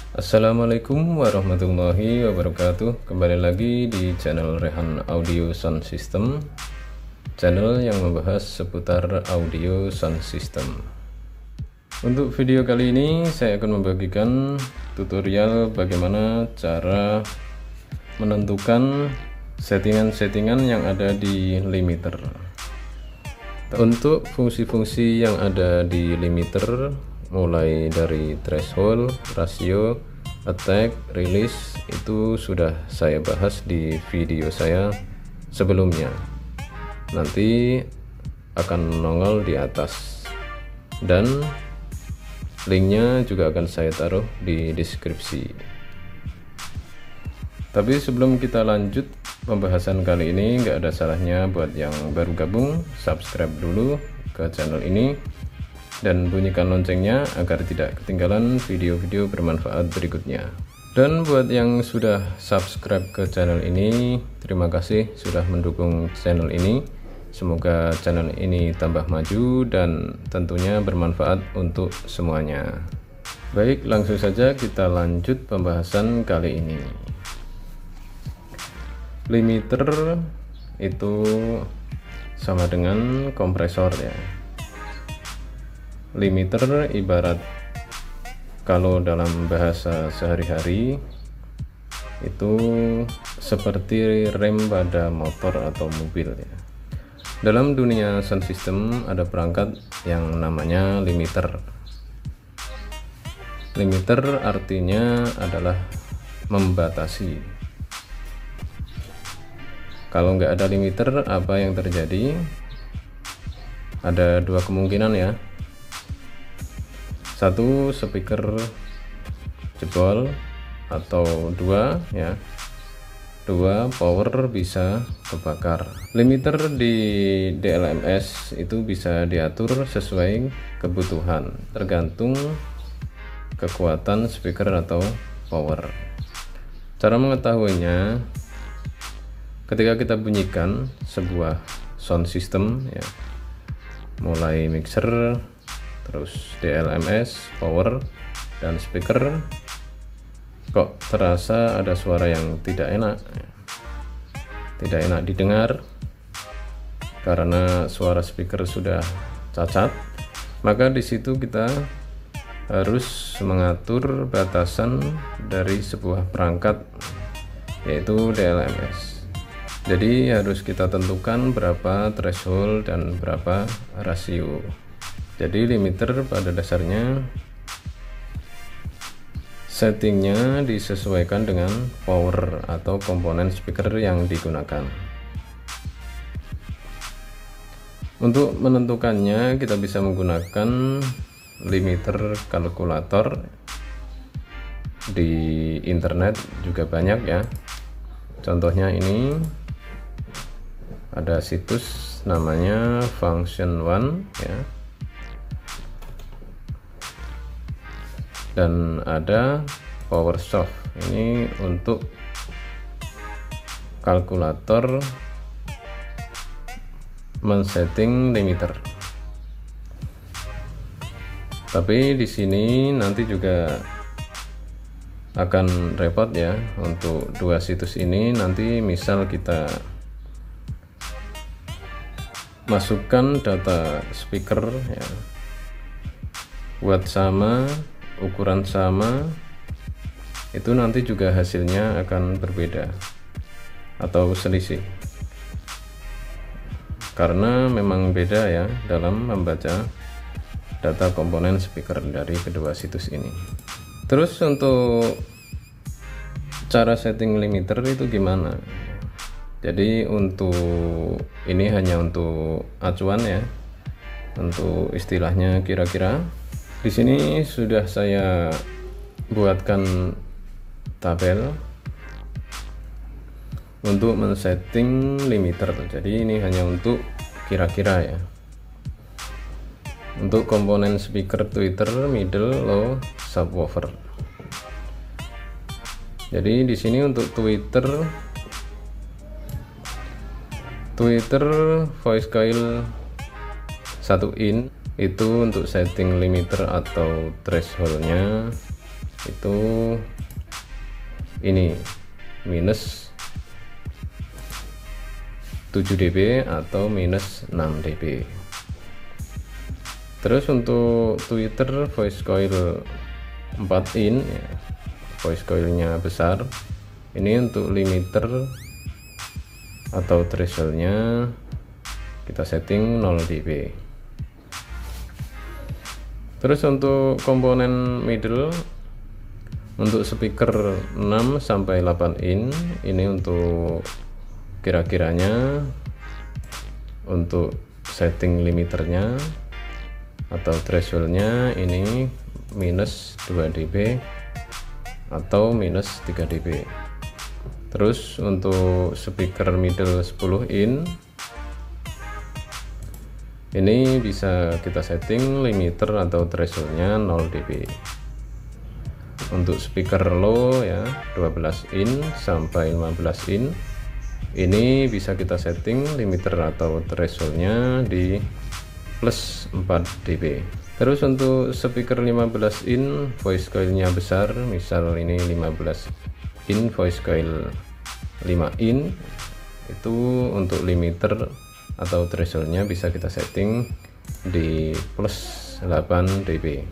Assalamualaikum warahmatullahi wabarakatuh. Kembali lagi di channel Rehan Audio Sound System, channel yang membahas seputar audio sound system. Untuk video kali ini saya akan membagikan tutorial bagaimana cara menentukan settingan-settingan yang ada di limiter. Untuk fungsi-fungsi yang ada di limiter, mulai dari threshold, rasio, attack, release, itu sudah saya bahas di video saya sebelumnya. Nanti akan nongol di atas, dan linknya juga akan saya taruh di deskripsi. Tapi sebelum kita lanjut pembahasan kali ini, nggak ada salahnya buat yang baru gabung subscribe dulu ke channel ini dan bunyikan loncengnya agar tidak ketinggalan video-video bermanfaat berikutnya. Dan buat yang sudah subscribe ke channel ini, terima kasih sudah mendukung channel ini. Semoga channel ini tambah maju dan tentunya bermanfaat untuk semuanya. Baik, langsung saja kita lanjut pembahasan kali ini. Limiter itu sama dengan kompresor ya. Limiter ibarat, kalau dalam bahasa sehari-hari, itu seperti rem pada motor atau mobil ya. Dalam dunia sound system ada perangkat yang namanya limiter. Limiter artinya adalah membatasi. Kalau nggak ada limiter, apa yang terjadi? Ada dua kemungkinan ya. Satu, speaker jebol, atau dua ya, power bisa kebakar. Limiter di DLMS itu bisa diatur sesuai kebutuhan, tergantung kekuatan speaker atau power. Cara mengetahuinya, ketika kita bunyikan sebuah sound system ya, mulai mixer, terus DLMS, power, dan speaker, kok terasa ada suara yang tidak enak didengar karena suara speaker sudah cacat, maka di situ kita harus mengatur batasan dari sebuah perangkat, yaitu DLMS. Jadi harus kita tentukan berapa threshold dan berapa rasio. Jadi limiter pada dasarnya settingnya disesuaikan dengan power atau komponen speaker yang digunakan. Untuk menentukannya kita bisa menggunakan limiter kalkulator. Di internet juga banyak ya. Contohnya ini ada situs namanya Function One ya. Dan ada PowerSoft, ini untuk kalkulator men-setting limiter. Tapi di sini nanti juga akan repot ya untuk dua situs ini. Nanti misal kita masukkan data speaker ya, watt sama, ukuran sama, itu nanti juga hasilnya akan berbeda atau selisih, karena memang beda ya dalam membaca data komponen speaker dari kedua situs ini. Terus untuk cara setting limiter itu gimana? Jadi untuk ini hanya untuk acuan ya, untuk istilahnya kira-kira. Di sini sudah saya buatkan tabel untuk men-setting limiter. Jadi ini hanya untuk kira-kira ya. Untuk komponen speaker tweeter, middle, low, subwoofer. Jadi di sini untuk tweeter voice coil 1 in itu untuk setting limiter atau thresholdnya itu ini minus 7 dB atau minus 6 dB. Terus untuk tweeter voice coil 4 in ya, voice coilnya besar. Ini untuk limiter atau thresholdnya kita setting 0 dB. Terus untuk komponen middle, untuk speaker 6 sampai 8 in ini untuk kira-kiranya untuk setting limiternya atau thresholdnya ini minus 2 dB atau minus 3 dB. Terus untuk speaker middle 10 in ini bisa kita setting limiter atau thresholdnya 0 dB. Untuk speaker low ya 12 in sampai 15 in ini bisa kita setting limiter atau thresholdnya di plus 4 dB. Terus untuk speaker 15 in voice coilnya besar, misal ini 15 in voice coil 5 in, itu untuk limiter atau thresholdnya bisa kita setting di plus 8 dB.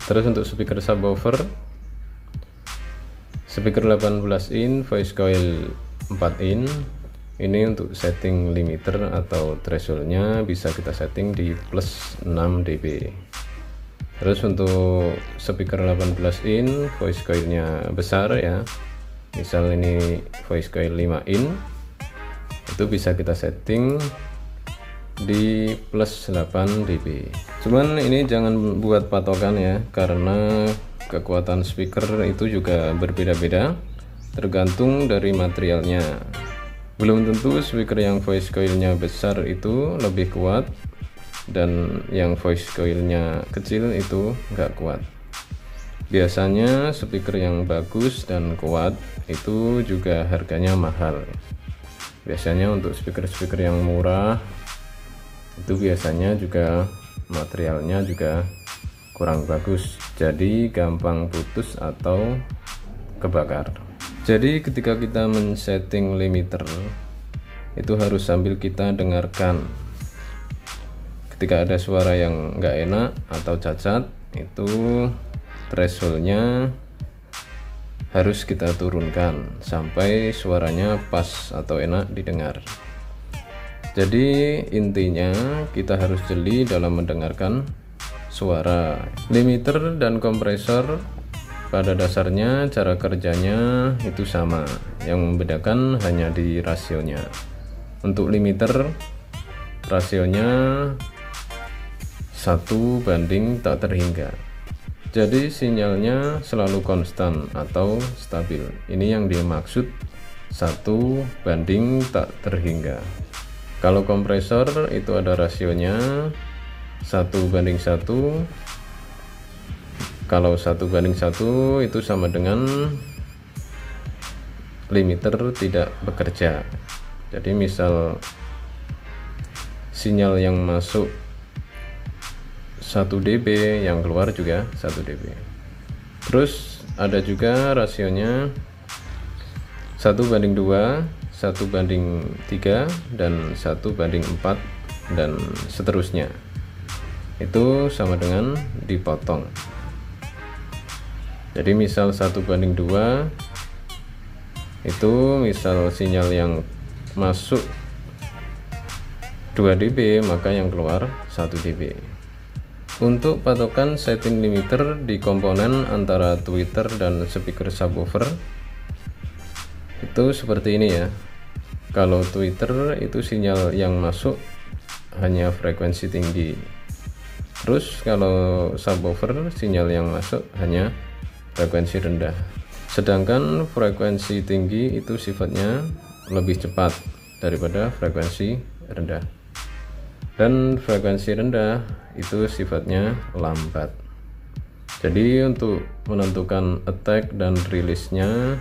Terus untuk speaker subwoofer, speaker 18 in voice coil 4 in ini untuk setting limiter atau thresholdnya bisa kita setting di plus 6 dB. Terus untuk speaker 18 in voice coilnya besar ya, misal ini voice coil 5 in, itu bisa kita setting di plus 8 dB. Cuman ini jangan buat patokan ya, karena kekuatan speaker itu juga berbeda-beda tergantung dari materialnya. Belum tentu speaker yang voice coilnya besar itu lebih kuat dan yang voice coilnya kecil itu nggak kuat. Biasanya speaker yang bagus dan kuat itu juga harganya mahal. Biasanya untuk speaker-speaker yang murah itu biasanya juga materialnya juga kurang bagus, jadi gampang putus atau kebakar. Jadi ketika kita men-setting limiter itu harus sambil kita dengarkan. Ketika ada suara yang nggak enak atau cacat, itu thresholdnya harus kita turunkan sampai suaranya pas atau enak didengar. Jadi intinya kita harus jeli dalam mendengarkan suara. Limiter dan kompresor pada dasarnya cara kerjanya itu sama, yang membedakan hanya di rasionya. Untuk limiter rasionya 1 banding tak terhingga, jadi sinyalnya selalu konstan atau stabil. Ini yang dimaksud 1 banding tak terhingga. Kalau kompresor itu ada rasionya 1 banding 1. Kalau 1 banding 1 itu sama dengan limiter tidak bekerja. Jadi misal sinyal yang masuk 1 dB, yang keluar juga 1 dB. Terus ada juga rasionya 1 banding 2, 1 banding 3, dan 1 banding 4, dan seterusnya. Itu sama dengan dipotong. Jadi misal 1 banding 2 itu misal sinyal yang masuk 2 dB, maka yang keluar 1 dB. Untuk patokan setting limiter di komponen antara tweeter dan speaker subwoofer itu seperti ini ya. Kalau tweeter itu sinyal yang masuk hanya frekuensi tinggi. Terus kalau subwoofer sinyal yang masuk hanya frekuensi rendah. Sedangkan frekuensi tinggi itu sifatnya lebih cepat daripada frekuensi rendah. Dan frekuensi rendah itu sifatnya lambat. Jadi untuk menentukan attack dan rilisnya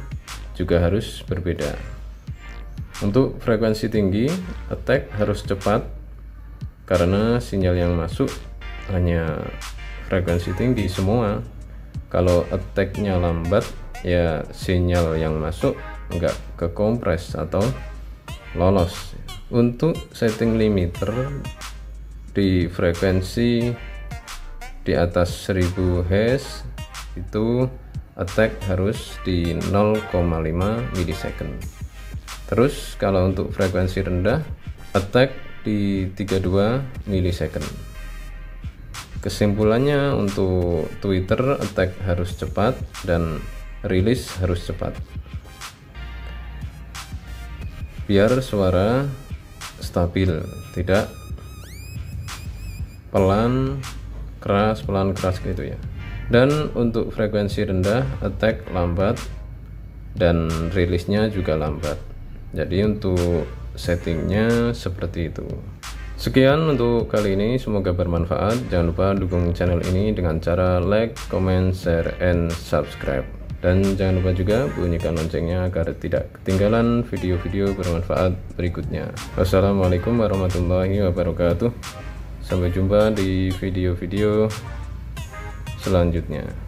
juga harus berbeda. Untuk frekuensi tinggi, attack harus cepat karena sinyal yang masuk hanya frekuensi tinggi semua. Kalau attack-nya lambat, ya sinyal yang masuk nggak ke kompres atau lolos. Untuk setting limiter di frekuensi di atas 1000 Hz itu attack harus di 0,5 milisecond. Terus kalau untuk frekuensi rendah, attack di 32 milisecond. Kesimpulannya, untuk Twitter attack harus cepat dan rilis harus cepat biar suara stabil, tidak pelan keras gitu ya. Dan untuk frekuensi rendah attack lambat dan rilisnya juga lambat. Jadi untuk settingnya seperti itu. Sekian untuk kali ini, semoga bermanfaat. Jangan lupa dukung channel ini dengan cara like, comment, share, and subscribe. Dan jangan lupa juga bunyikan loncengnya agar tidak ketinggalan video-video bermanfaat berikutnya. Wassalamualaikum warahmatullahi wabarakatuh. Sampai jumpa di video-video selanjutnya.